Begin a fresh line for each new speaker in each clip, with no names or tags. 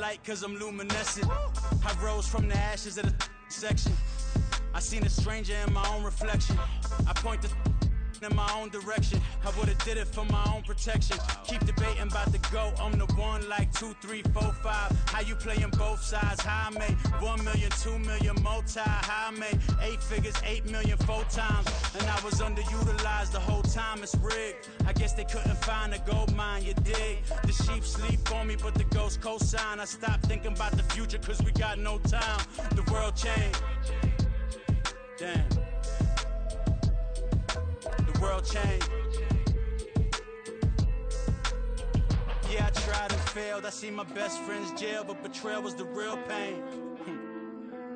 light cause I'm luminescent. I rose from the ashes of the section. I seen a stranger in my own reflection. I point the in my own direction. I would've did it for my own protection. Keep debating about the GOAT. I'm the one like 2, 3, 4, 5. How you playing both sides? How I made 1 million, 2 million multi. How I made 8 figures, 8 million 4 times. And I was underutilized the whole time. It's rigged. I guess they couldn't find a gold mine, you dig? The sheep sleep on me, but the ghost cosign. I stopped thinking about the future cause we got no time. The world changed. Damn. The world changed. Yeah, I tried and failed. I see my best friends jail, but betrayal was the real pain.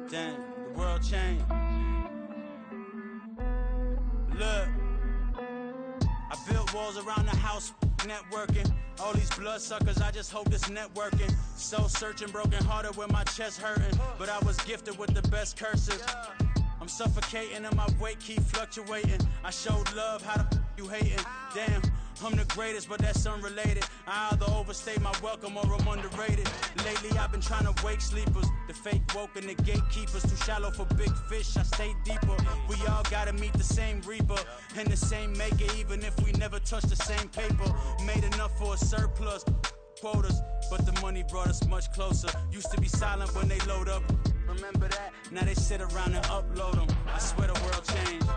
Damn, the world changed. Look, I built walls around the house, networking. All these bloodsuckers, I just hope this networking. Soul searching, broken hearted with my chest hurting. But I was gifted with the best curses. I'm suffocating and my weight keep fluctuating. I showed love, how the you hating? Damn, I'm the greatest, but that's unrelated. I either overstay my welcome or I'm underrated. Lately I've been trying to wake sleepers. The fake woke and the gatekeepers. Too shallow for big fish, I stay deeper. We all gotta meet the same reaper and the same maker, even if we never touch the same paper. Made enough for a surplus quotas, but the money brought us much closer. Used to be silent when they load up. Remember that? Now they sit around and upload them. I swear the world changed.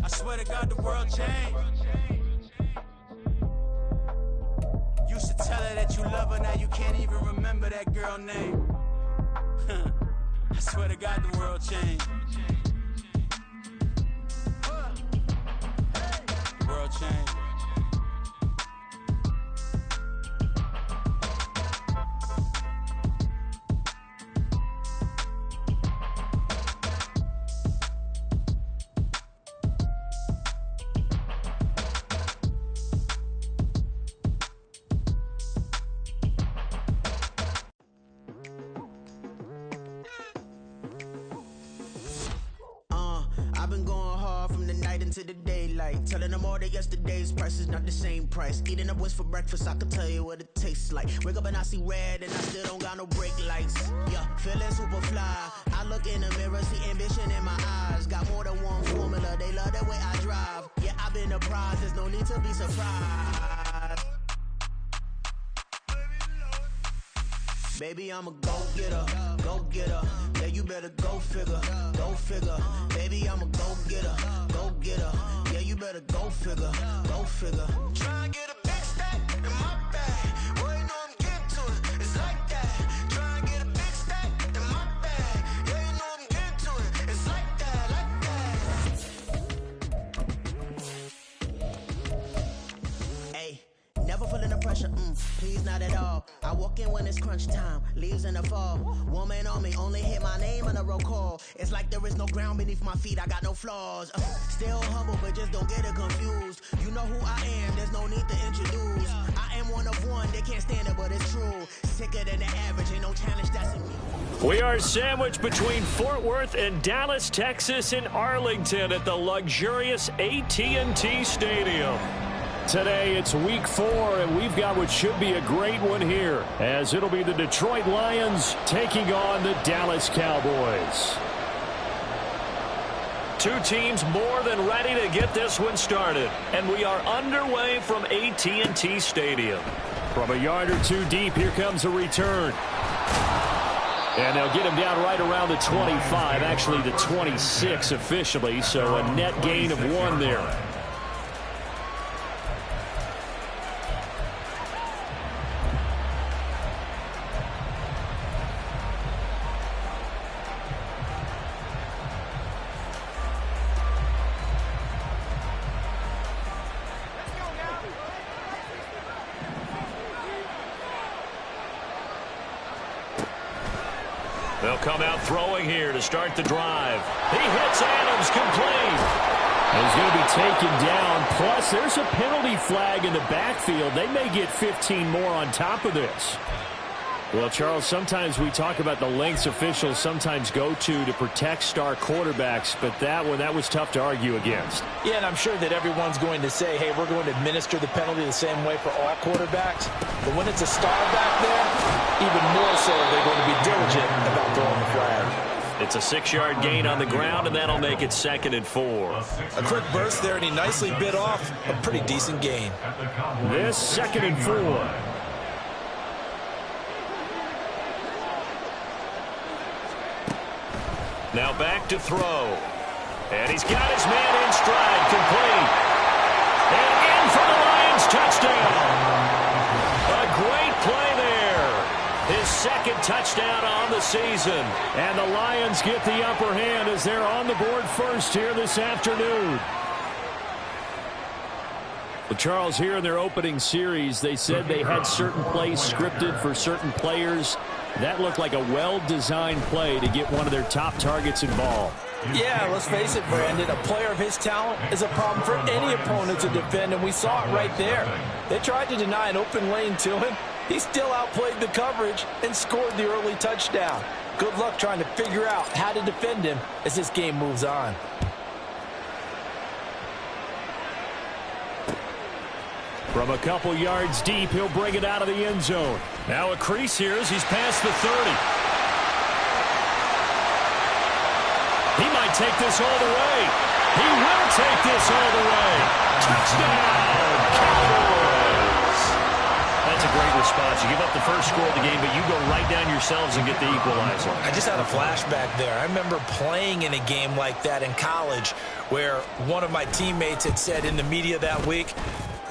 I swear to God the world changed. Used to tell her that you love her, now you can't even remember that girl name. I swear to God the world changed. The world changed.
To the daylight, telling them all that yesterday's price is not the same price. Eating up what's for breakfast, I can tell you what it tastes like. Wake up and I see red and I still don't got no brake lights. Yeah, feeling super fly. I look in the mirror, see ambition in my eyes. Got more than one formula, they love the way I drive. Yeah, I've been a prize, there's no need to be surprised. Baby, I'm a go-getter, go-getter. Yeah, you better go figure, go figure. Baby, I'm a go-getter, go-getter. Yeah, you better go figure, go figure. Try and get a big stack in my bag. Boy, you know I'm getting to it, it's like that. Try and get a big stack in my bag. Yeah, you know I'm getting to it, it's like that, Hey, never feeling the pressure, please not at all. I walk in when it's crunch time, leaves in the fall. Woman on me, only hit my name on a roll call. It's like there is no ground beneath my feet, I got no flaws. Still humble, but just don't get it confused. You know who I am, there's no need to introduce. I am one of one, they can't stand it, but it's true. Sicker than the average, ain't no challenge that's in me.
We are sandwiched between Fort Worth and Dallas, Texas, and Arlington at the luxurious AT&T Stadium. Today, it's week 4, and we've got what should be a great one here, as it'll be the Detroit Lions taking on the Dallas Cowboys. Two teams more than ready to get this one started, and we are underway from AT&T Stadium. From a yard or two deep, here comes a return. And they'll get him down right around the 25, actually the 26 officially, so a net gain of 1 there. They'll come out throwing here to start the drive. He hits Adams complete. He's going to be taken down. Plus, there's a penalty flag in the backfield. They may get 15 more on top of this. Well, Charles, sometimes we talk about the lengths officials sometimes go to protect star quarterbacks, but that was tough to argue against.
Yeah, and I'm sure that everyone's going to say, hey, we're going to administer the penalty the same way for all quarterbacks. But when it's a star back there, even more so they're going to be diligent about throwing the flag.
It's a 6-yard gain on the ground, and that'll make it 2nd and 4.
A quick burst there, and he nicely bit off a pretty decent gain.
This 2nd and 4. Now back to throw. And he's got his man in stride, complete. And in for the Lions, touchdown. A great play there. His 2nd touchdown on the season. And the Lions get the upper hand as they're on the board first here this afternoon. Well, Charles, here in their opening series, they said they had certain plays scripted for certain players. That looked like a well-designed play to get one of their top targets involved.
Yeah, let's face it, Brandon. A player of his talent is a problem for any opponent to defend, and we saw it right there. They tried to deny an open lane to him. He still outplayed the coverage and scored the early touchdown. Good luck trying to figure out how to defend him as this game moves on.
From a couple yards deep, he'll bring it out of the end zone. Now a crease here as he's past the 30. He might take this all the way. He will take this all the way. Touchdown, Cowboys! That's a great response. You give up the first score of the game, but you go right down yourselves and get the equalizer.
I just had a flashback there. I remember playing in a game like that in college where one of my teammates had said in the media that week,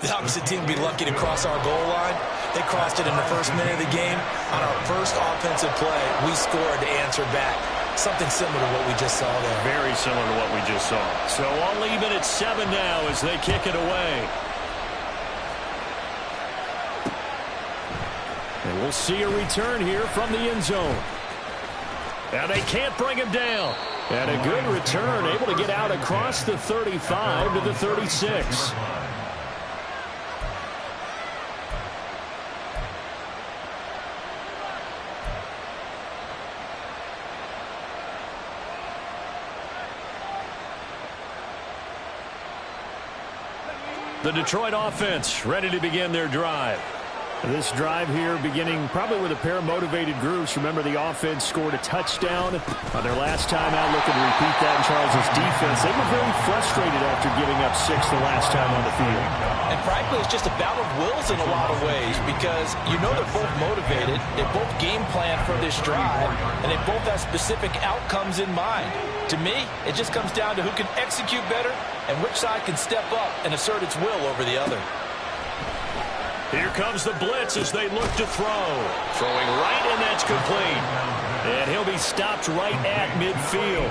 the opposite team would be lucky to cross our goal line. They crossed it in the first minute of the game. On our first offensive play, we scored to answer back. Something similar to what we just saw there.
Very similar to what we just saw. So I'll leave it at 7 now as they kick it away. And we'll see a return here from the end zone. Now they can't bring him down. And a good return, able to get out across the 35 to the 36. The Detroit offense ready to begin their drive. This drive here beginning probably with a pair of motivated groups. Remember, the offense scored a touchdown on their last time out. Looking to repeat that in Charles' defense. They were very frustrated after giving up 6 the last time on the field.
And frankly, it's just a battle of wills in a lot of ways because you know they're both motivated. They both game plan for this drive, and they both have specific outcomes in mind. To me, it just comes down to who can execute better and which side can step up and assert its will over the other.
Here comes the blitz as they look to throw. Throwing right, and that's complete. And he'll be stopped right at midfield.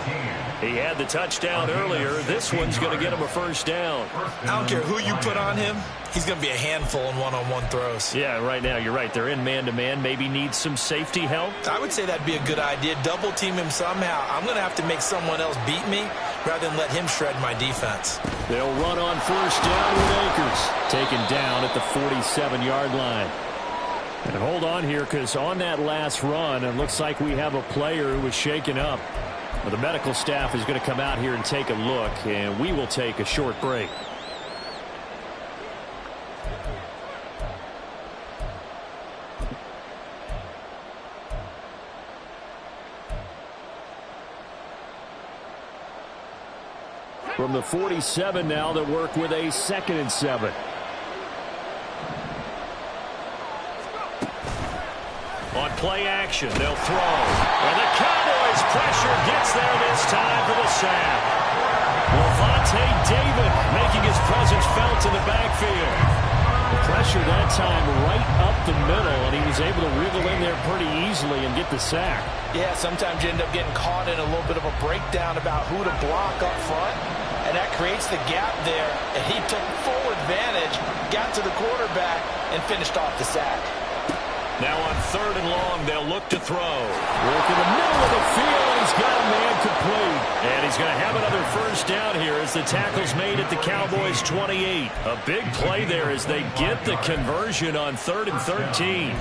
He had the touchdown earlier. This one's going to get him a first down.
I don't care who you put on him. He's going to be a handful in one-on-one throws.
Yeah, right now, you're right. They're in man-to-man. Maybe need some safety help.
I would say that'd be a good idea. Double team him somehow. I'm going to have to make someone else beat me rather than let him shred my defense.
They'll run on first down with Akers. Taken down at the 47-yard line. And hold on here, because on that last run, it looks like we have a player who was shaken up. Well, the medical staff is going to come out here and take a look, and we will take a short break. From the 47 now, they'll work with a 2nd and 7. On play action, they'll throw. And the Cowboys pressure gets there this time for the sack. Levante David making his presence felt in the backfield. Pressure that time right up the middle, and he was able to wriggle in there pretty easily and get the sack.
Yeah, sometimes you end up getting caught in a little bit of a breakdown about who to block up front, and that creates the gap there, and he took full advantage, got to the quarterback, and finished off the sack.
Now on 3rd and long, they'll look to throw. Work in the middle of the field, and he's got a man complete. And he's going to have another first down here as the tackle's made at the Cowboys' 28. A big play there as they get the conversion on 3rd and 13.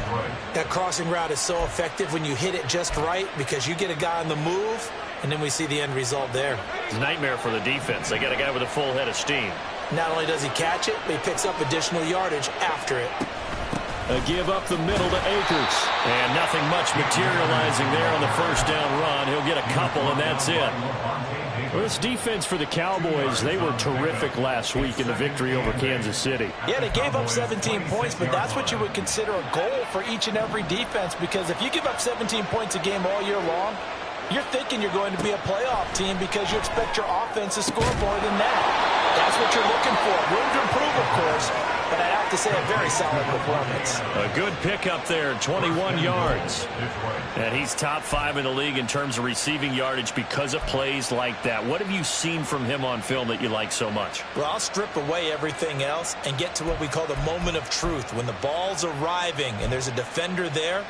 That crossing route is so effective when you hit it just right because you get a guy on the move, and then we see the end result there.
It's a nightmare for the defense. They got a guy with a full head of steam.
Not only does he catch it, but he picks up additional yardage after it.
A give up the middle to Akers. And nothing much materializing there on the first down run. He'll get a couple, and that's it. Well, this defense for the Cowboys, they were terrific last week in the victory over Kansas City.
Yeah, they gave up 17 points, but that's what you would consider a goal for each and every defense, because if you give up 17 points a game all year long, you're thinking you're going to be a playoff team because you expect your offense to score more than that. That's what you're looking for. Room to improve, of course, but I'd have to say a very solid performance.
A good pickup there, 21 yards. And he's top 5 in the league in terms of receiving yardage because of plays like that. What have you seen from him on film that you like so much?
Well, I'll strip away everything else and get to what we call the moment of truth. When the ball's arriving and there's a defender there,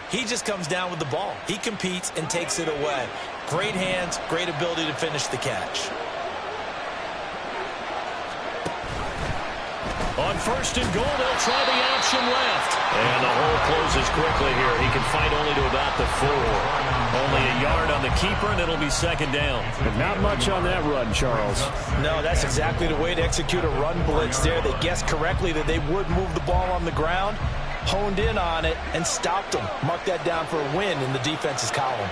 he just comes down with the ball. He competes and takes it away. Great hands, great ability to finish the catch.
On 1st and goal, they'll try the option left. And the hole closes quickly here. He can fight only to about the 4. Only a yard on the keeper, and it'll be 2nd down. But not much on that run, Charles.
No, that's exactly the way to execute a run blitz there. They guessed correctly that they would move the ball on the ground, honed in on it, and stopped them. Mark that down for a win in the defense's column.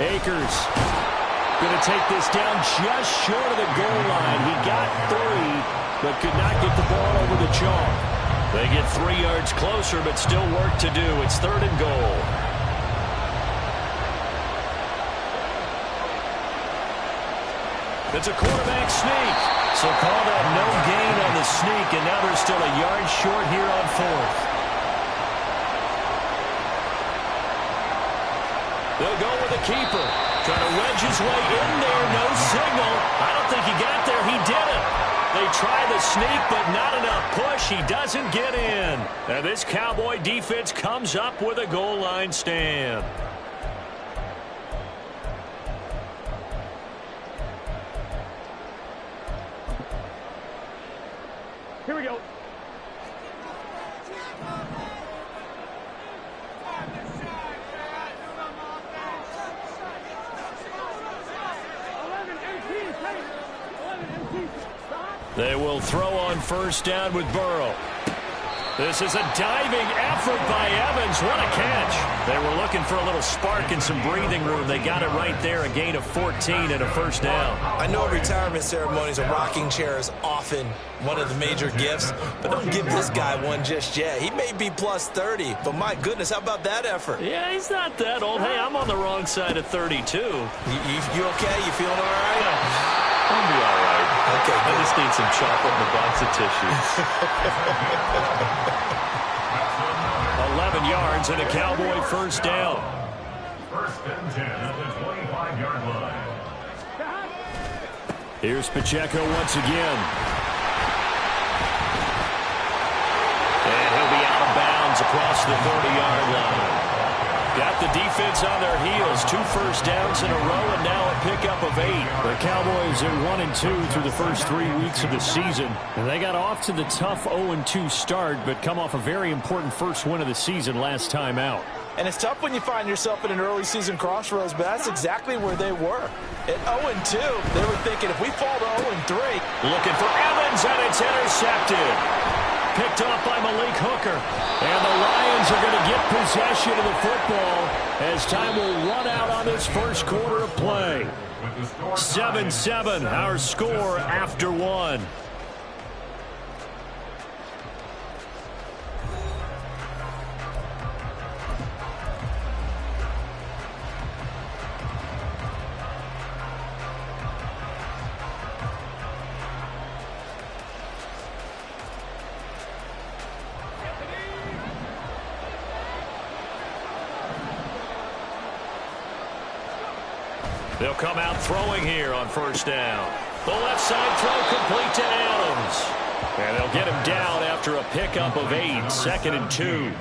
Akers going to take this down just short of the goal line. He got 3, but could not get the ball over the chalk. They get 3 yards closer, but still work to do. It's 3rd and goal. It's a quarterback sneak. So call that no gain on the sneak, and now they're still a yard short here on 4th. They'll go with the keeper. Trying to wedge his way in there. No signal. I don't think he got there. He didn't. They try the sneak, but not enough push. He doesn't get in. And this Cowboy defense comes up with a goal line stand. Here we go. They will throw on 1st down with Burrow. This is a diving effort by Evans. What a catch. They were looking for a little spark and some breathing room. They got it right there, a gain of 14 and a 1st down.
I know at retirement ceremonies, a rocking chair is often one of the major gifts, but don't give this guy one just yet. He may be plus 30, but my goodness, how about that effort?
Yeah, he's not that old. Hey, I'm on the wrong side of 32.
You okay? You feeling all right?
I'll be all right.
Okay,
I just need some chocolate and a box of tissues.
11 yards and a Cowboy 1st down.
1st and 10 at the 25-yard line.
Here's Pacheco once again. And he'll be out of bounds across the 30-yard line. Got the defense on their heels. 2 first downs in a row, and now a pickup of 8. The Cowboys are 1-2 through the first 3 weeks of the season. And they got off to the tough 0-2 start, but come off a very important first win of the season last time out.
And it's tough when you find yourself in an early season crossroads, but that's exactly where they were. At 0-2, they were thinking, if we fall to 0-3.
Looking for Evans, and it's intercepted. Picked off by Malik Hooker. And the Lions are going to get possession of the football as time will run out on this first quarter of play. 7-7, our score after 1. They'll come out throwing here on 1st down. The left side throw complete to Adams. And they'll get him down after a pickup of 8, 2nd and 2.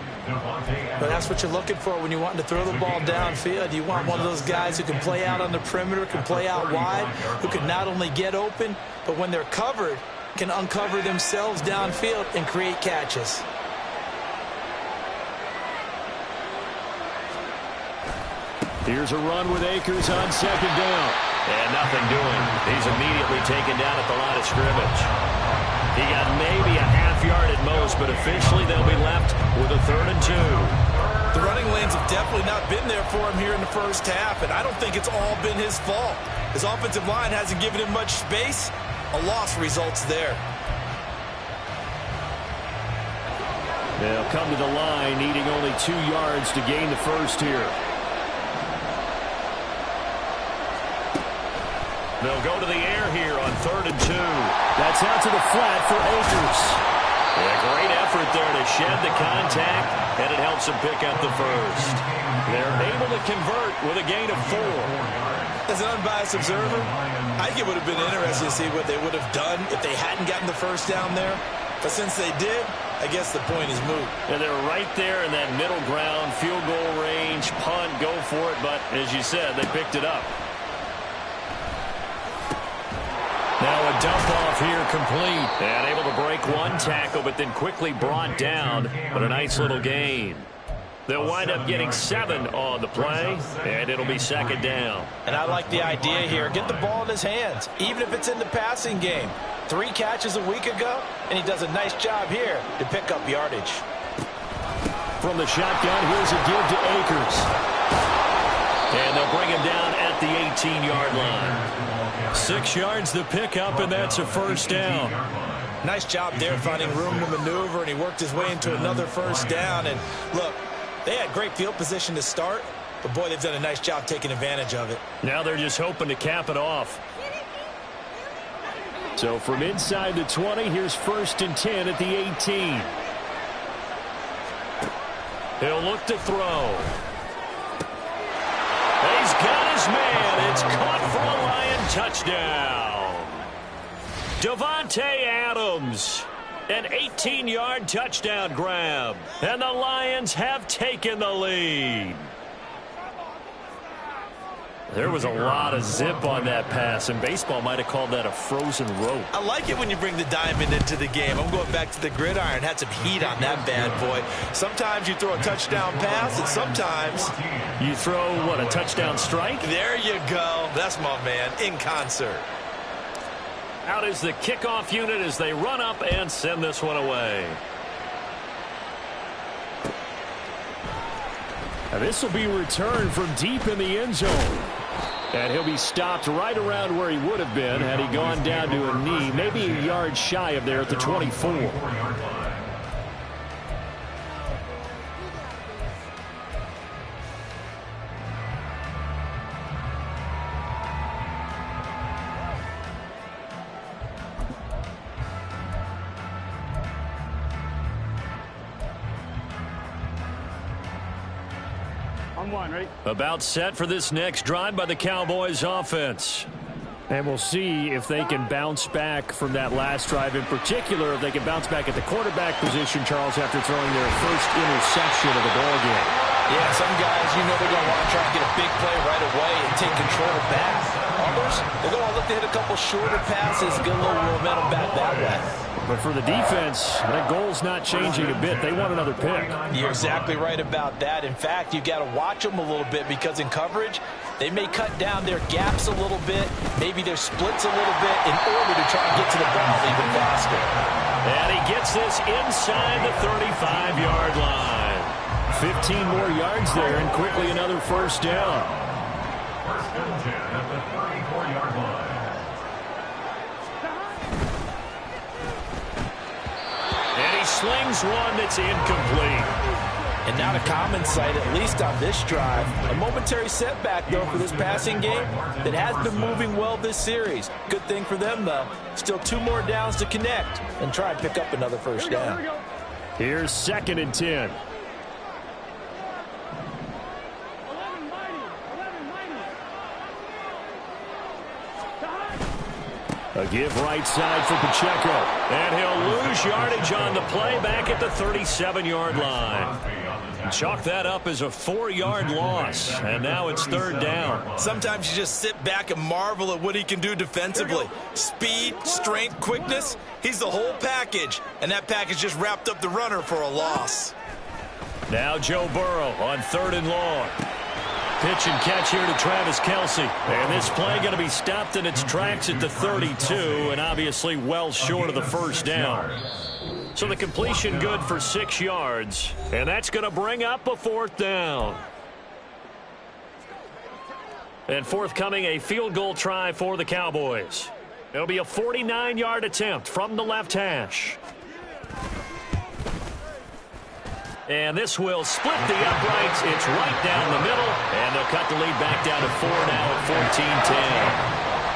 But that's what you're looking for when you want to throw the ball downfield. You want one of those guys who can play out on the perimeter, can play out wide, who can not only get open, but when they're covered, can uncover themselves downfield and create catches.
Here's a run with Akers on 2nd down. And nothing doing. He's immediately taken down at the line of scrimmage. He got maybe a half yard at most, but officially they'll be left with a 3rd and 2.
The running lanes have definitely not been there for him here in the first half, and I don't think it's all been his fault. His offensive line hasn't given him much space. A loss results there.
They'll come to the line, needing only 2 yards to gain the first here. They'll go to the air here on 3rd and 2. That's out to the flat for Akers. A great effort there to shed the contact, and it helps him pick up the first. They're able to convert with a gain of 4.
As an unbiased observer, I think it would have been interesting to see what they would have done if they hadn't gotten the first down there. But since they did, I guess the point is moot.
And they're right there in that middle ground, field goal range, punt, go for it. But as you said, they picked it up. Now a dump off here complete. And able to break one tackle, but then quickly brought down. But a nice little gain. They'll wind up getting 7 on the play, and it'll be 2nd down.
And I like the idea here. Get the ball in his hands, even if it's in the passing game. 3 catches a week ago, and he does a nice job here to pick up yardage.
From the shotgun, here's a give to Akers. And they'll bring him down at the 18-yard line. 6 yards the pickup, and that's a first down.
Nice job there finding room to maneuver, and he worked his way into another first down. And look, they had great field position to start, but boy, they've done a nice job taking advantage of it.
Now they're just hoping to cap it off. So from inside the 20, here's 1st and 10 at the 18. He'll look to throw. He's got his man. It's caught for a Lion touchdown. Davante Adams. An 18-yard touchdown grab. And the Lions have taken the lead. There was a lot of zip on that pass, and baseball might have called that a frozen rope.
I like it when you bring the diamond into the game. I'm going back to the gridiron. Had some heat on that bad boy. Sometimes you throw a touchdown pass, and sometimes
you throw, what, a touchdown strike?
There you go. That's my man, in concert.
Out is the kickoff unit as they run up and send this one away. And this will be returned from deep in the end zone. And he'll be stopped right around where he would have been had he gone down to a knee, maybe a yard shy of there at the 24. About set for this next drive by the Cowboys offense. And we'll see if they can bounce back from that last drive. In particular, if they can bounce back at the quarterback position, Charles, after throwing their first interception of the ball game.
Yeah, some guys, they're going to want to try and get a big play right away and take control back. Others, they're going to look to hit a couple shorter passes, get a little momentum back that way.
But for the defense, that goal's not changing a bit. They want another pick.
You're exactly right about that. In fact, you've got to watch them a little bit because in coverage, they may cut down their gaps a little bit, maybe their splits a little bit in order to try and get to the ball even faster.
And he gets this inside the 35-yard line. 15 more yards there and quickly another first down.
First and 10 at the 34-yard line.
And he slings one that's incomplete.
And not a common sight, at least on this drive. A momentary setback, though, for this passing game that has been moving well this series. Good thing for them, though. Still 2 more downs to connect and try and pick up another first down.
Here's 2nd and 10. A give right side for Pacheco. And he'll lose yardage on the play back at the 37-yard line. Chalk that up as a 4-yard loss. And now it's third down.
Sometimes you just sit back and marvel at what he can do defensively. Speed, strength, quickness. He's the whole package. And that package just wrapped up the runner for a loss.
Now Joe Burrow on 3rd and long. Pitch and catch here to Travis Kelce. And this play going to be stopped in its tracks at the 32, and obviously well short of the first down. So the completion good for 6 yards, and that's going to bring up a 4th down. And forthcoming, a field goal try for the Cowboys. It'll be a 49-yard attempt from the left hash. And this will split the uprights. It's right down the middle. And they'll cut the lead back down to 4 now at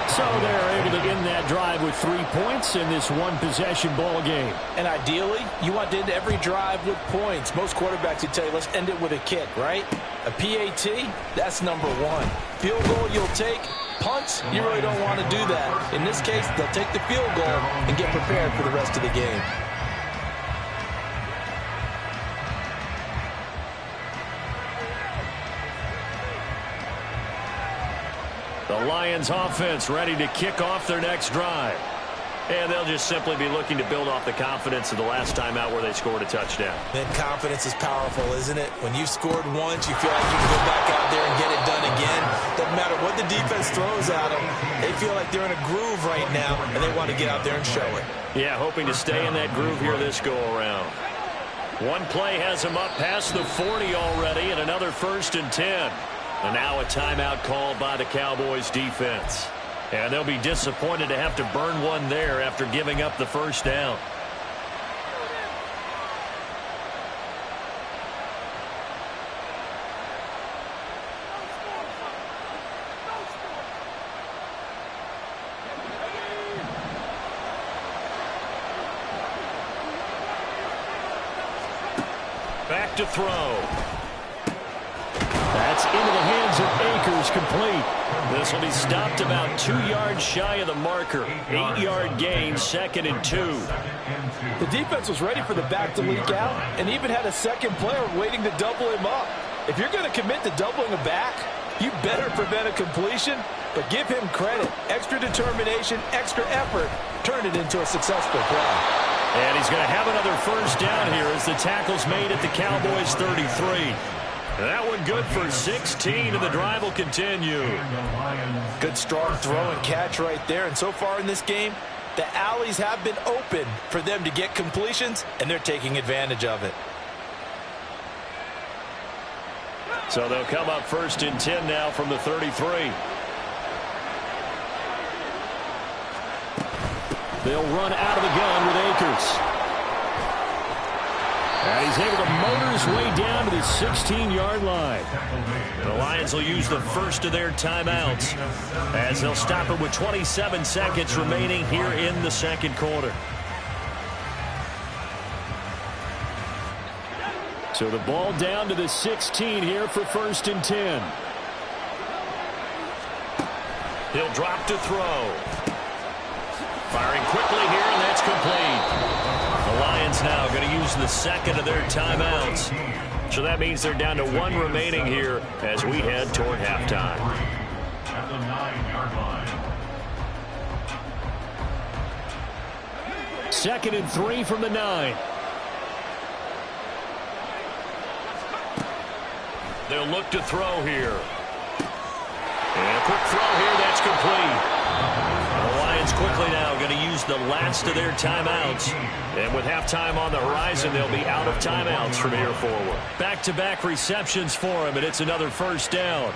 14-10. So they're able to end that drive with 3 points in this one-possession ball game.
And ideally, you want to end every drive with points. Most quarterbacks would tell you, let's end it with a kick, right? A PAT, that's number 1. Field goal you'll take. Punts, you really don't want to do that. In this case, they'll take the field goal and get prepared for the rest of the game.
The Lions offense ready to kick off their next drive. And they'll just simply be looking to build off the confidence of the last time out where they scored a touchdown.
Then confidence is powerful, isn't it? When you've scored once, you feel like you can go back out there and get it done again. Doesn't matter what the defense throws at them. They feel like they're in a groove right now, and they want to get out there and show it.
Yeah, hoping to stay in that groove here this go-around. One play has them up past the 40 already, and another 1st and 10. And now a timeout called by the Cowboys defense. And they'll be disappointed to have to burn one there after giving up the first down. Back to throw. That's into the hands of Akers, complete. This will be stopped about 2 yards shy of the marker. 8-yard gain, 2nd and 2.
The defense was ready for the back to leak out and even had a second player waiting to double him up. If you're going to commit to doubling a back, you better prevent a completion, but give him credit. Extra determination, extra effort, turn it into a successful play.
And he's going to have another first down here as the tackle's made at the Cowboys 33. That one good for 16, and the drive will continue.
Good strong throw and catch right there. And so far in this game, the alleys have been open for them to get completions, and they're taking advantage of it.
So they'll come up 1st and 10 now from the 33. They'll run out of the gun with Akers. And he's able to motor his way down to the 16-yard line. The Lions will use the first of their timeouts as they'll stop it with 27 seconds remaining here in the second quarter. So the ball down to the 16 here for 1st and 10. He'll drop to throw. Firing quickly here, and that's complete. The Lions now going to use the second of their timeouts. So that means they're down to 1 remaining here as we head toward halftime.
At the 9-yard line.
2nd and 3 from the 9. They'll look to throw here. And a quick throw here, that's complete. The Lions quickly now going to use the last of their timeouts. And with halftime on the horizon, they'll be out of timeouts from here forward. Back-to-back receptions for him, and it's another first down.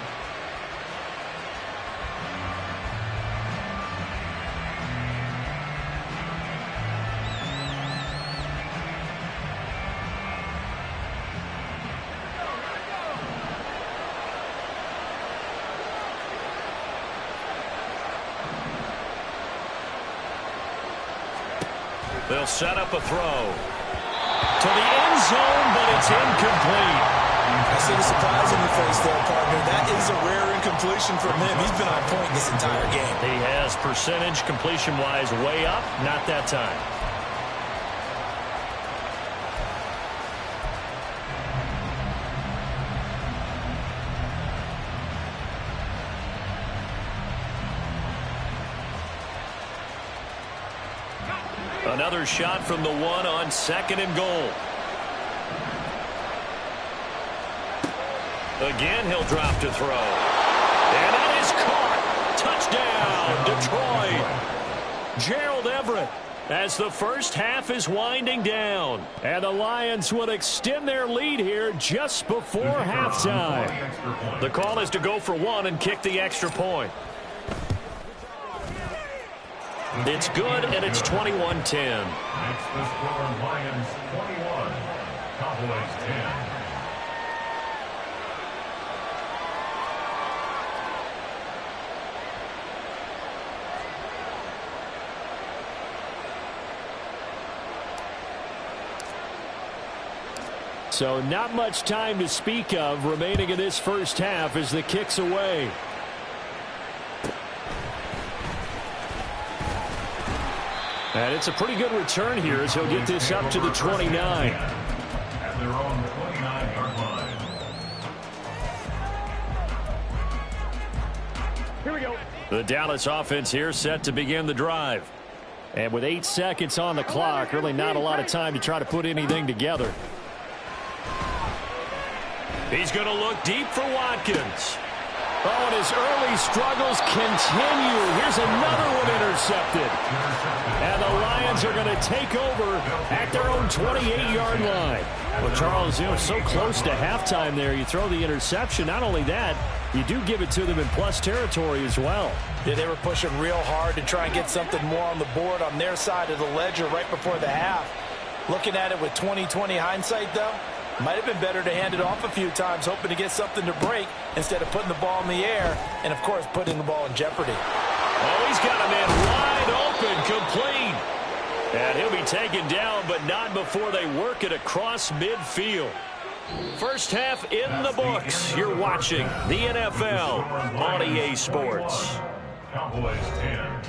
They'll set up a throw to the end zone, but it's incomplete.
A Opposite of surprise in your face there, partner. That is a rare incompletion from him. He's been on point this entire game.
He has percentage completion-wise way up, not that time. Another shot from the one on 2nd and goal. Again, he'll drop to throw. And that is caught. Touchdown, Detroit. Gerald Everett, as the first half is winding down. And the Lions will extend their lead here just before halftime. The call is to go for one and kick the extra point. It's good, and it's 21-10.
Next, the score, Lions 21, Cowboys 10.
So not much time to speak of remaining in this first half as the kick's away. And it's a pretty good return here as he'll get this up to the 29.
At their own 29-yard line.
Here we go. The Dallas offense here set to begin the drive. And with 8 seconds on the clock, really not a lot of time to try to put anything together. He's going to look deep for Watkins. Oh, and his early struggles continue. Here's another one intercepted. And the Lions are going to take over at their own 28-yard line. Well, Charles, so close to halftime there. You throw the interception. Not only that, you do give it to them in plus territory as well.
Yeah, they were pushing real hard to try and get something more on the board on their side of the ledger right before the half. Looking at it with 20/20 hindsight, though, might have been better to hand it off a few times, hoping to get something to break instead of putting the ball in the air and, of course, putting the ball in jeopardy.
Oh, he's got a man wide open, complete. And he'll be taken down, but not before they work it across midfield. First half in the books. You're watching the NFL on EA Sports.
Cowboys 10.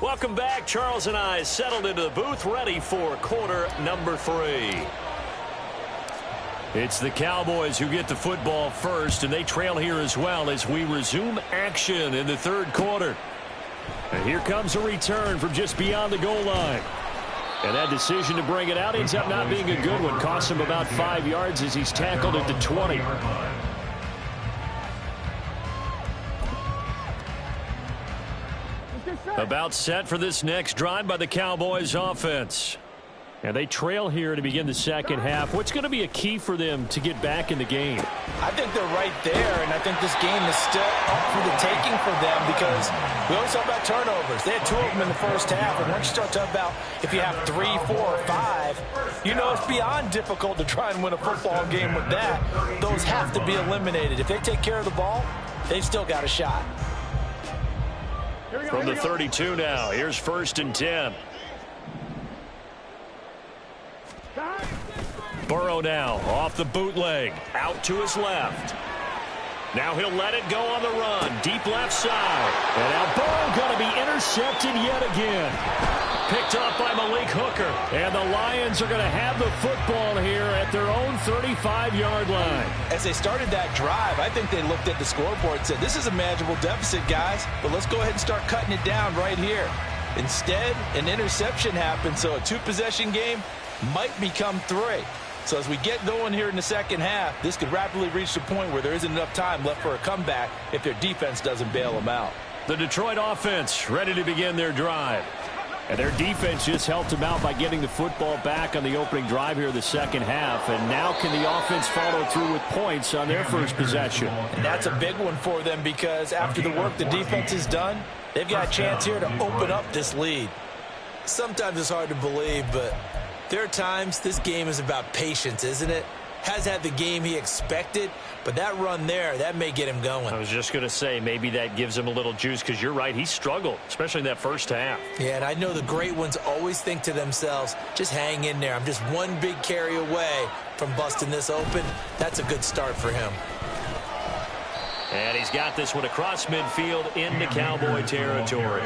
Welcome back. Charles and I settled into the booth, ready for quarter number 3. It's the Cowboys who get the football first, and they trail here as well as we resume action in the third quarter. And here comes a return from just beyond the goal line. And that decision to bring it out ends up not being a good one. Costs him about 5 yards as he's tackled at the 20. About set for this next drive by the Cowboys offense. And they trail here to begin the second half. What's going to be a key for them to get back in the game?
I think they're right there, and I think this game is still up for the taking for them because we always talk about turnovers. They had 2 of them in the first half, and once you start talking about if you have 3, 4, or 5, you know it's beyond difficult to try and win a football game with that. Those have to be eliminated. If they take care of the ball, they've still got a shot.
From the 32 now, here's 1st and 10. Burrow now off the bootleg, out to his left. Now he'll let it go on the run, deep left side. And now Burrow going to be intercepted yet again. Picked up by Malik Hooker. And the Lions are going to have the football here at their own 35-yard line.
As they started that drive, I think they looked at the scoreboard and said, this is a manageable deficit, guys, but let's go ahead and start cutting it down right here. Instead, an interception happened, so a 2-possession game might become 3. So as we get going here in the second half, this could rapidly reach the point where there isn't enough time left for a comeback if their defense doesn't bail them out.
The Detroit offense ready to begin their drive. And their defense just helped them out by getting the football back on the opening drive here in the second half. And now can the offense follow through with points on their first possession?
And that's a big one for them because after the work the defense has done, they've got a chance here to open up this lead. Sometimes it's hard to believe, but there are times this game is about patience, isn't it? has had the game he expected, but that run there, that may get him going.
I was just going to say, maybe that gives him a little juice, because you're right, he struggled, especially in that first half.
Yeah, and I know the great ones always think to themselves, just hang in there. I'm just one big carry away from busting this open. That's a good start for him.
And he's got this one across midfield into Cowboy territory.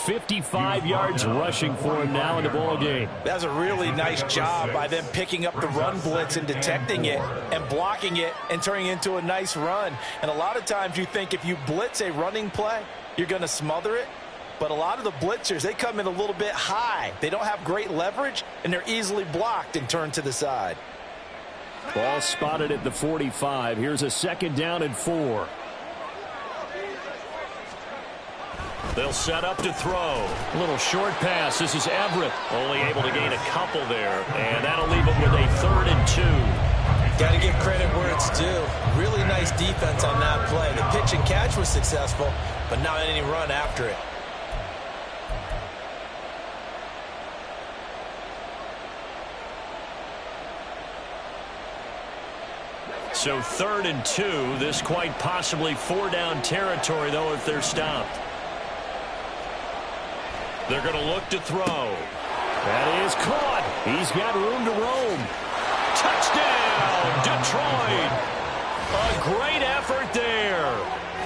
55 yards rushing for him now in the ball game.
That's a really nice job by them picking up the run blitz and detecting it and blocking it and turning it into a nice run. And a lot of times you think if you blitz a running play, you're going to smother it. But a lot of the blitzers, they come in a little bit high. They don't have great leverage, and they're easily blocked and turned to the side.
Ball spotted at the 45. Here's a 2nd down and 4. They'll set up to throw. A little short pass. This is Everett. Only able to gain a couple there. And that'll leave him with a 3rd and 2.
Got to give credit where it's due. Really nice defense on that play. The pitch and catch was successful, but not any run after it.
So 3rd and 2. This quite possibly 4-down territory, though, if they're stopped. They're going to look to throw. That is caught. He's got room to roam. Touchdown, Detroit. A great effort there.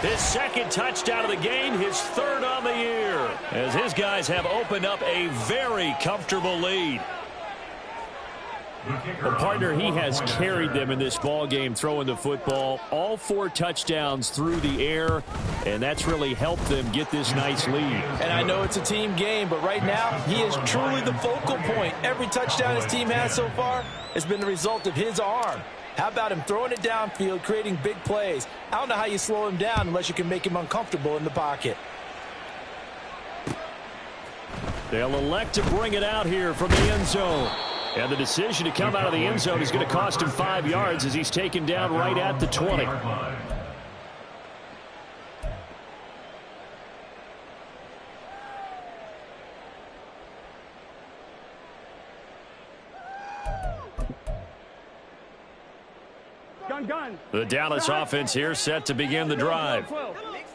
His 2nd touchdown of the game, his 3rd on the year, as his guys have opened up a very comfortable lead. A partner, he has carried them in this ball game throwing the football. All 4 touchdowns through the air, and that's really helped them get this nice lead.
And I know it's a team game, but right now he is truly the focal point. Every touchdown his team has so far has been the result of his arm. How about him throwing it downfield, creating big plays? I don't know how you slow him down unless you can make him uncomfortable in the pocket.
They'll elect to bring it out here from the end zone. And the decision to come out of the end zone is going to cost him 5 yards as he's taken down right at the 20. The Dallas offense here set to begin the drive.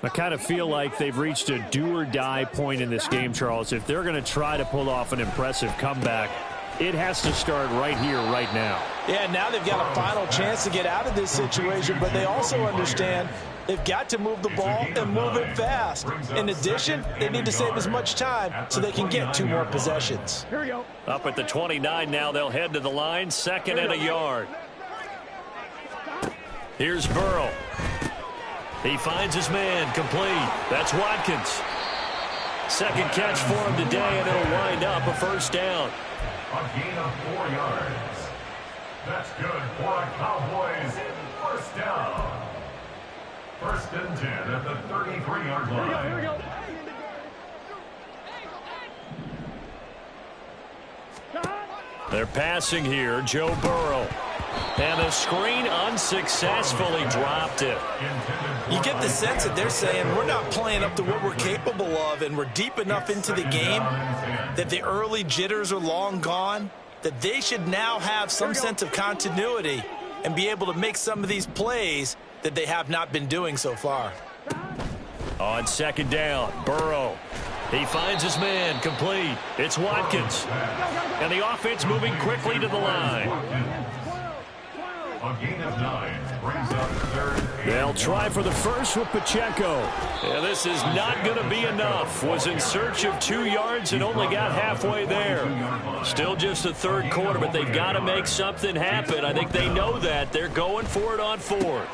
I kind of feel like they've reached a do-or-die point in this game, Charles. If they're going to try to pull off an impressive comeback, it has to start right here, right now.
Yeah, now they've got a final chance to get out of this situation, but they also understand they've got to move the ball and move it fast. In addition, they need to save as much time so they can get 2 more possessions.
Here we go. Up at the 29 now, they'll head to the line, 2nd and a yard. Here's Burrow. He finds his man, complete. That's Watkins. 2nd catch for him today, and it'll wind up a 1st down.
A gain of 4 yards. That's good for a Cowboys 1st down. 1st and 10 at the 33-yard line. Here we go.
They're passing here, Joe Burrow. And the screen unsuccessfully dropped it.
You get the sense that they're saying we're not playing up to what we're capable of, and we're deep enough into the game that the early jitters are long gone, that they should now have some sense of continuity and be able to make some of these plays that they have not been doing so far.
On 2nd down, Burrow. He finds his man, complete. It's Watkins. And the offense moving quickly to the line.
A gain of 9 brings up 3rd.
They'll try for the 1st with Pacheco. And this is not going to be enough. Was in search of 2 yards and only got halfway there. Still just the 3rd quarter, but they've got to make something happen. I think they know that. They're going for it on 4th.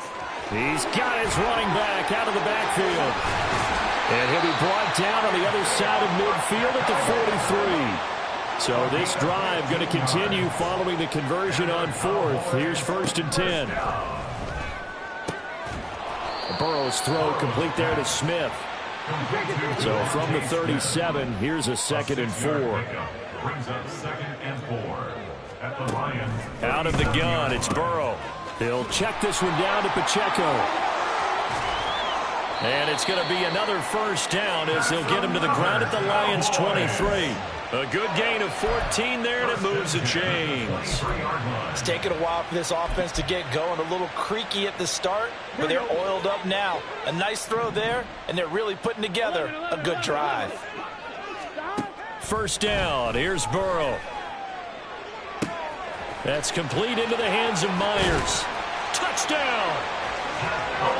He's got his running back out of the backfield. And he'll be brought down on the other side of midfield at the 43. So this drive going to continue following the conversion on 4th. Here's 1st and 10. Burrow's throw complete there to Smith. So from the 37, here's a 2nd and 4.
Brings up 2nd and 4 at the Lions.
Out of the gun, it's Burrow. He'll check this one down to Pacheco. And it's going to be another 1st down as they'll get him to the ground at the Lions' 23. A good gain of 14 there, and it moves the chains.
It's taken a while for this offense to get going. A little creaky at the start, but they're oiled up now. A nice throw there, and they're really putting together a good drive.
First down. Here's Burrow. That's complete into the hands of Myers. Touchdown!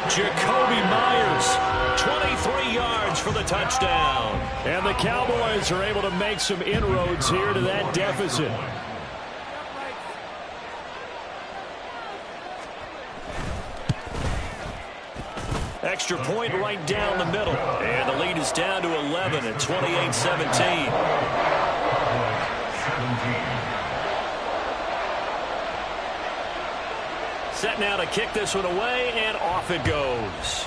Jacoby Myers, 23 yards for the touchdown. And the Cowboys are able to make some inroads here to that deficit. Extra point right down the middle. And the lead is down to 11 at 28-17. Set now to kick this one away, and off it goes.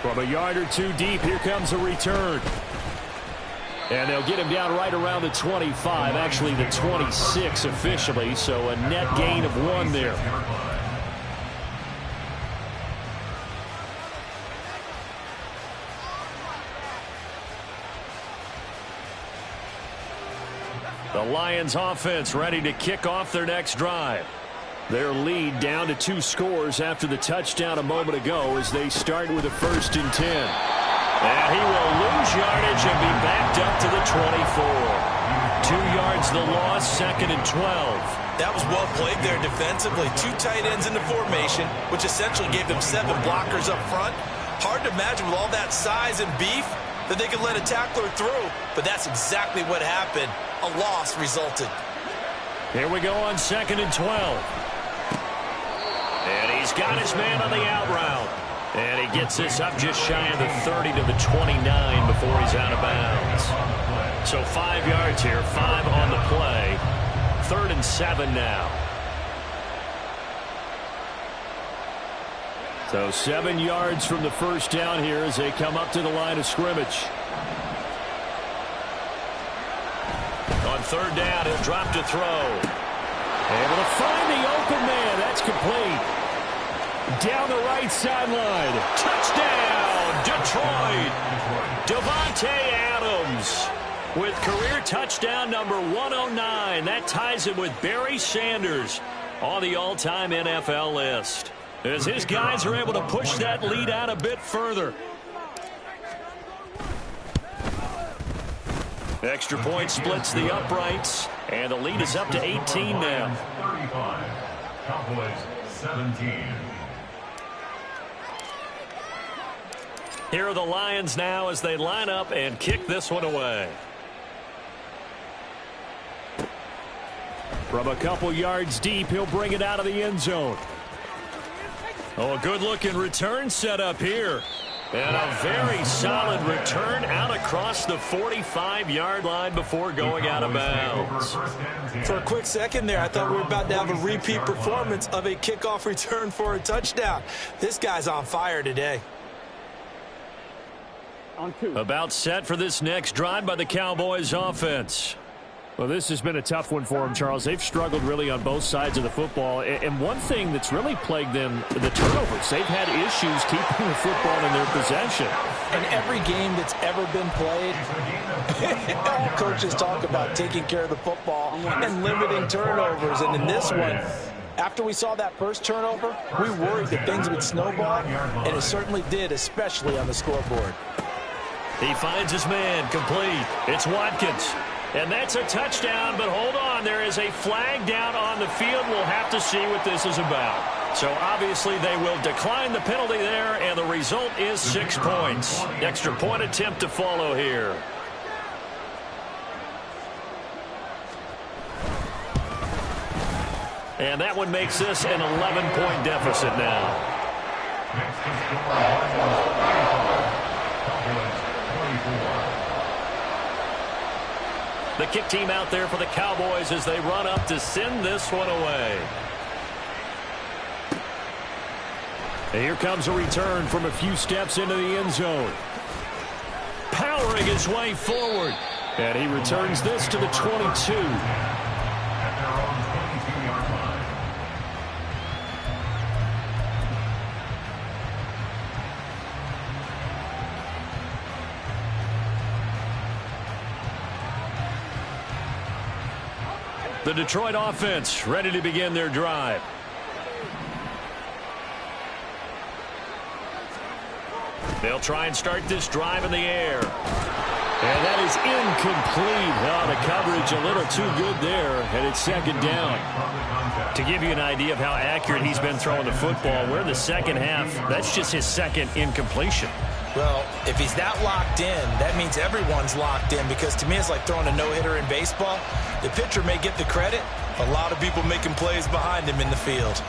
From a yard or two deep, here comes a return. And they'll get him down right around the 25, actually the 26 officially, so a net gain of 1 there. The Lions offense ready to kick off their next drive. Their lead down to 2 scores after the touchdown a moment ago as they start with a 1st and 10. And he will lose yardage and be backed up to the 24. 2 yards the loss, 2nd and 12.
That was well played there defensively. 2 tight ends in the formation, which essentially gave them 7 blockers up front. Hard to imagine with all that size and beef that they could let a tackler through, but that's exactly what happened. A loss resulted.
Here we go on 2nd and 12. And he's got his man on the out route. And he gets this up just shy of the 30 to the 29 before he's out of bounds. So 5 yards here, 5 on the play. 3rd and 7 now. So 7 yards from the first down here as they come up to the line of scrimmage. On 3rd down, he'll drop to throw. Able to find the open man. That's complete. Down the right sideline. Touchdown, Detroit. Devontae Adams with career touchdown number 109. That ties him with Barry Sanders on the all-time NFL list, as his guys are able to push that lead out a bit further. Extra point splits the uprights, and the lead is up to 18 now.
35, Cowboys 17.
Here are the Lions now as they line up and kick this one away. From a couple yards deep, he'll bring it out of the end zone. Oh, a good-looking return set up here. And a very solid return out across the 45-yard line before going out of bounds.
For a quick second there, I thought we were about to have a repeat performance of a kickoff return for a touchdown. This guy's on fire today.
About set for this next drive by the Cowboys offense. Well, this has been a tough one for them, Charles. They've struggled really on both sides of the football. And one thing that's really plagued them, the turnovers. They've had issues keeping the football in their possession.
In every game that's ever been played, all coaches talk about taking care of the football and limiting turnovers. And in this one, after we saw that first turnover, we worried that things would snowball, and it certainly did, especially on the scoreboard.
He finds his man complete. It's Watkins. And that's a touchdown, but hold on. There is a flag down on the field. We'll have to see what this is about. So obviously they will decline the penalty there, and the result is 6 points. Extra point attempt to follow here. And that one makes this an 11-point deficit now.
Next to score, Cowboys 24.
The kick team out there for the Cowboys as they run up to send this one away. And here comes a return from a few steps into the end zone. Powering his way forward. And he returns this to the 22.
At their own 22-yard line.
The Detroit offense ready to begin their drive. They'll try and start this drive in the air. And that is incomplete. Oh, the coverage a little too good there, and it's second down. To give you an idea of how accurate he's been throwing the football, we're in the second half. That's just his second incompletion.
Well, if he's that locked in, that means everyone's locked in, because to me it's like throwing a no-hitter in baseball. The pitcher may get the credit. A lot of people making plays behind him in the field.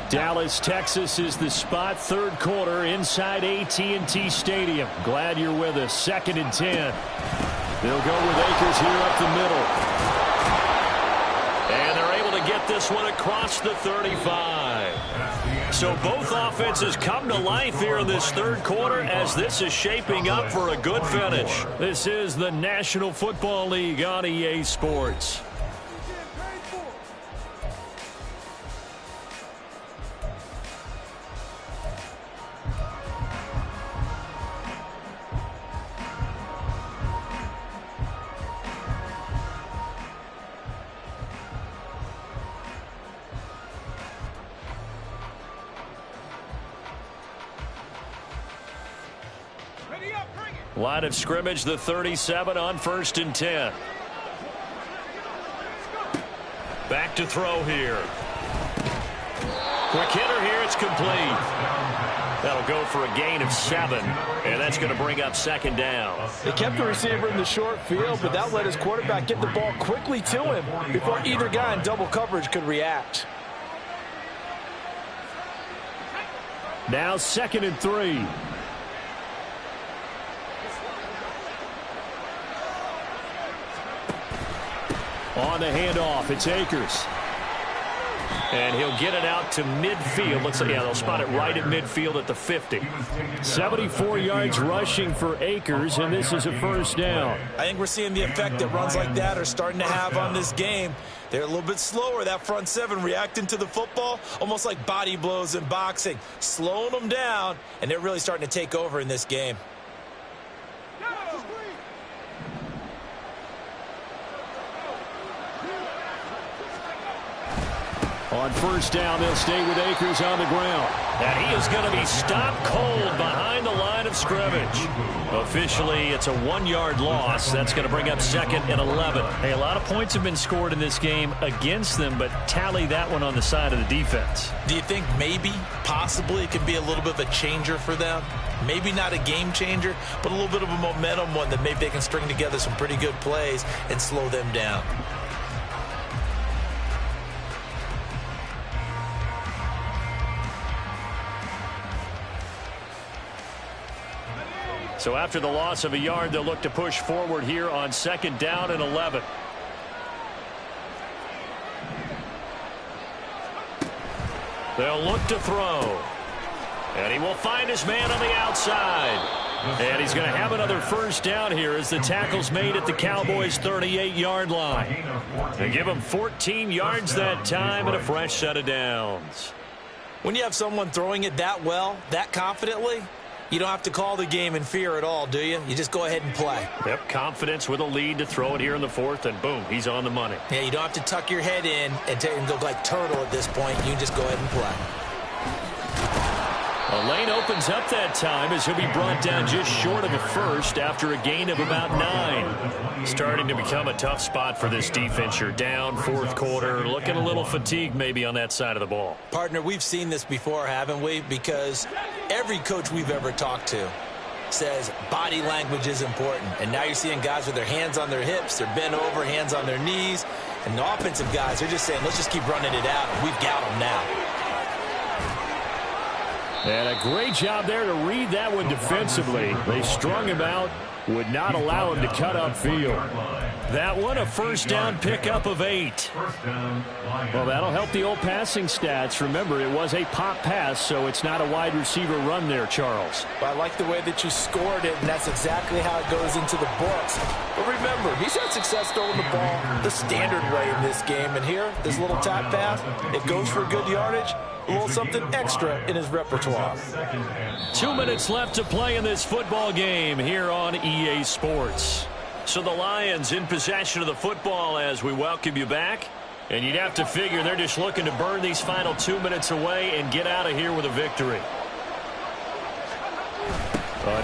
Dallas, Texas is the spot. Third quarter inside AT&T Stadium. Glad you're with us. 2nd and 10. They'll go with Akers here up the middle. And they're able to get this one across the 35. So both offenses come to life here in this third quarter as this is shaping up for a good finish. This is the National Football League on EA Sports. Line of scrimmage, the 37 on 1st and 10. Back to throw here. Quick hitter here, it's complete. That'll go for a gain of 7, and that's going to bring up 2nd down.
They kept the receiver in the short field, but that let his quarterback get the ball quickly to him before either guy in double coverage could react.
Now 2nd and 3. On the handoff, it's Akers. And he'll get it out to midfield. Looks like, yeah, they'll spot it right at midfield at the 50. 74 yards rushing for Akers, and this is a 1st down.
I think we're seeing the effect that runs like that are starting to have on this game. They're a little bit slower, that front 7, reacting to the football, almost like body blows in boxing, slowing them down, and they're really starting to take over in this game.
On 1st down, they'll stay with Akers on the ground. And he is going to be stopped cold behind the line of scrimmage. Officially, it's a 1-yard loss. That's going to bring up 2nd and 11.
Hey, a lot of points have been scored in this game against them, but tally that one on the side of the defense.
Do you think maybe, possibly, it could be a little bit of a changer for them? Maybe not a game changer, but a little bit of a momentum one that maybe they can string together some pretty good plays and slow them down.
So after the loss of a yard, they'll look to push forward here on 2nd down and 11. They'll look to throw. And he will find his man on the outside. And he's going to have another 1st down here as the tackle's made at the Cowboys' 38-yard line. They give him 14 yards that time and a fresh set of downs.
When you have someone throwing it that well, that confidently, you don't have to call the game in fear at all, do you? You just go ahead and play.
Yep, confidence with a lead to throw it here in the 4th, and boom, he's on the money.
Yeah, you don't have to tuck your head in and go like turtle at this point. You just go ahead and play.
A lane opens up that time as he'll be brought down just short of a 1st after a gain of about 9. Starting to become a tough spot for this defense. You're down 4th quarter, looking a little fatigued maybe on that side of the ball.
Partner, we've seen this before, haven't we? Because every coach we've ever talked to says body language is important. And now you're seeing guys with their hands on their hips, they're bent over, hands on their knees. And the offensive guys, they're just saying, let's just keep running it out. We've got them now.
And a great job there to read that one defensively. They strung him out, would not allow him to cut upfield. That one, a first down pickup of 8. Well, that'll help the old passing stats. Remember, it was a pop pass, so it's not a wide receiver run there, Charles.
I like the way that you scored it, and that's exactly how it goes into the books. But remember, he's had success throwing the ball the standard way in this game. And here, this little tap pass, it goes for good yardage. A little something extra in his repertoire.
2 minutes left to play in this football game here on EA Sports. So the Lions in possession of the football as we welcome you back. And you'd have to figure they're just looking to burn these final 2 minutes away and get out of here with a victory.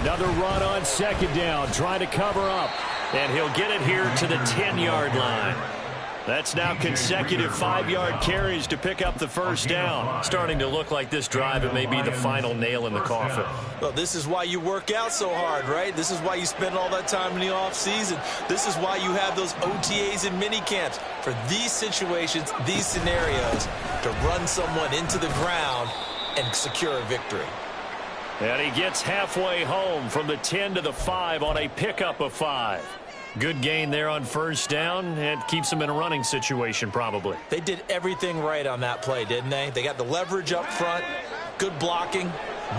Another run on second down, trying to cover up. And he'll get it here to the 10-yard line. That's now consecutive 5-yard carries to pick up the first down. Starting to look like this drive, it may be the final nail in the coffin.
Well, this is why you work out so hard, right? This is why you spend all that time in the offseason. This is why you have those OTAs and mini camps. For these situations, these scenarios, to run someone into the ground and secure a victory.
And he gets halfway home from the 10 to the 5 on a pickup of 5. Good gain there on first down, and keeps them in a running situation probably.
They did everything right on that play, didn't they? They got the leverage up front, good blocking,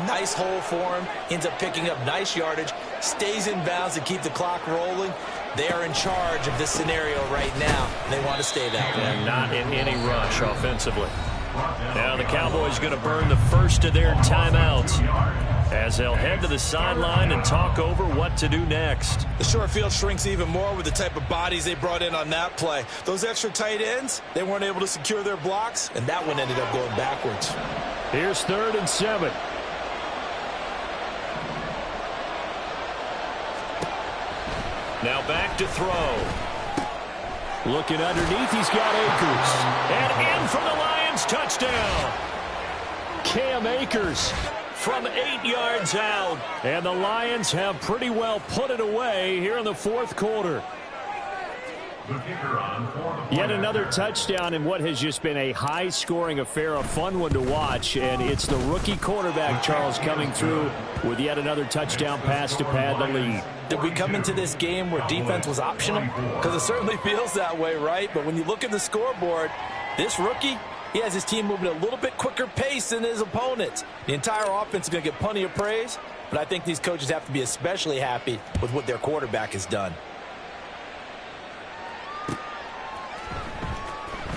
nice hole for him, ends up picking up nice yardage, stays in bounds to keep the clock rolling. They are in charge of this scenario right now, and they want to stay that way.
And not in any rush offensively. Now the Cowboys going to burn the first of their timeouts as they'll head to the sideline and talk over what to do next.
The short field shrinks even more with the type of bodies they brought in on that play. Those extra tight ends, they weren't able to secure their blocks, and that one ended up going backwards.
Here's 3rd and 7. Now back to throw. Looking underneath, he's got Akers. And in for the Lions touchdown. Cam Akers from 8 yards out. And the Lions have pretty well put it away here in the 4th quarter. Yet another touchdown in what has just been a high-scoring affair, a fun one to watch. And it's the rookie quarterback, Charles, coming through with yet another touchdown pass to pad the lead.
Did we come into this game where defense was optional? Because it certainly feels that way, right? But when you look at the scoreboard, this rookie, he has his team moving at a little bit quicker pace than his opponents. The entire offense is going to get plenty of praise, but I think these coaches have to be especially happy with what their quarterback has done.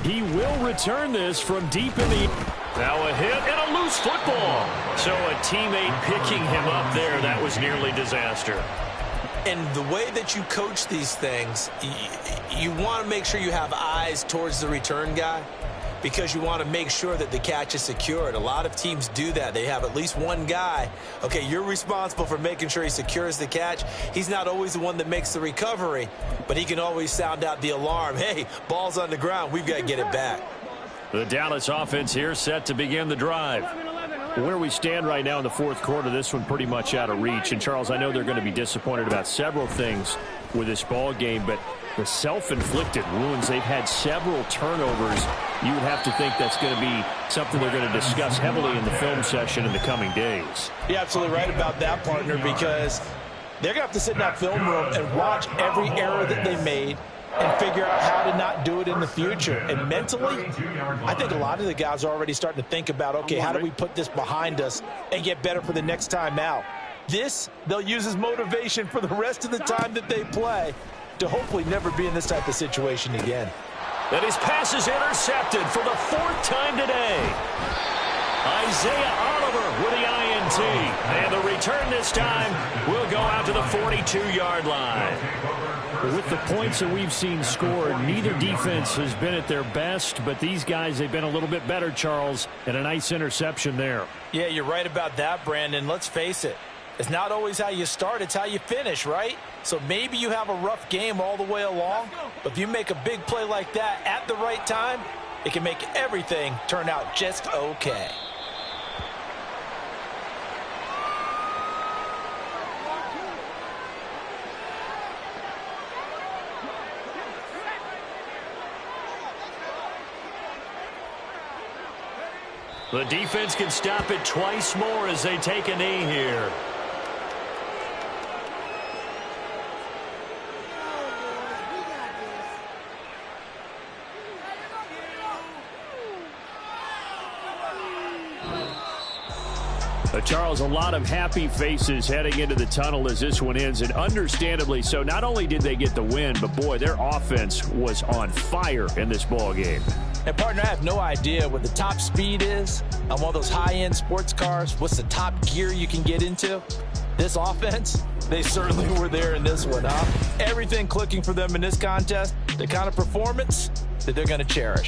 He will return this from deep in the... Now a hit and a loose football. So a teammate picking him up there, that was nearly disaster.
And the way that you coach these things, you want to make sure you have eyes towards the return guy because you want to make sure that the catch is secured. A lot of teams do that. They have at least one guy. Okay, you're responsible for making sure he secures the catch. He's not always the one that makes the recovery, but he can always sound out the alarm. Hey, ball's on the ground. We've got to get it back.
The Dallas offense here set to begin the drive. Where we stand right now in the 4th quarter, this one pretty much out of reach. And, Charles, I know they're going to be disappointed about several things with this ball game, but the self-inflicted wounds, they've had several turnovers. You would have to think that's going to be something they're going to discuss heavily in the film session in the coming days.
You're absolutely right about that, partner, because they're going to have to sit in that film room and watch every error that they made and figure out how to not do it in the future. And mentally, I think a lot of the guys are already starting to think about, okay, how do we put this behind us and get better for the next time out? This, they'll use as motivation for the rest of the time that they play to hopefully never be in this type of situation again.
And his pass is intercepted for the 4th time today. Isaiah Oliver with the INT. And the return this time will go out to the 42-yard line. With the points that we've seen scored, neither defense has been at their best, but these guys, they've been a little bit better, Charles, and a nice interception there.
Yeah, you're right about that, Brandon. Let's face it. It's not always how you start, it's how you finish, right? So maybe you have a rough game all the way along, but if you make a big play like that at the right time, it can make everything turn out just okay.
The defense can stop it twice more as they take a knee here. Charles, a lot of happy faces heading into the tunnel as this one ends, and understandably so. Not only did they get the win, but, boy, their offense was on fire in this ball game.
And, partner, I have no idea what the top speed is on one of those high-end sports cars. What's the top gear you can get into? This offense, they certainly were there in this one, huh? Everything clicking for them in this contest, the kind of performance that they're going to cherish.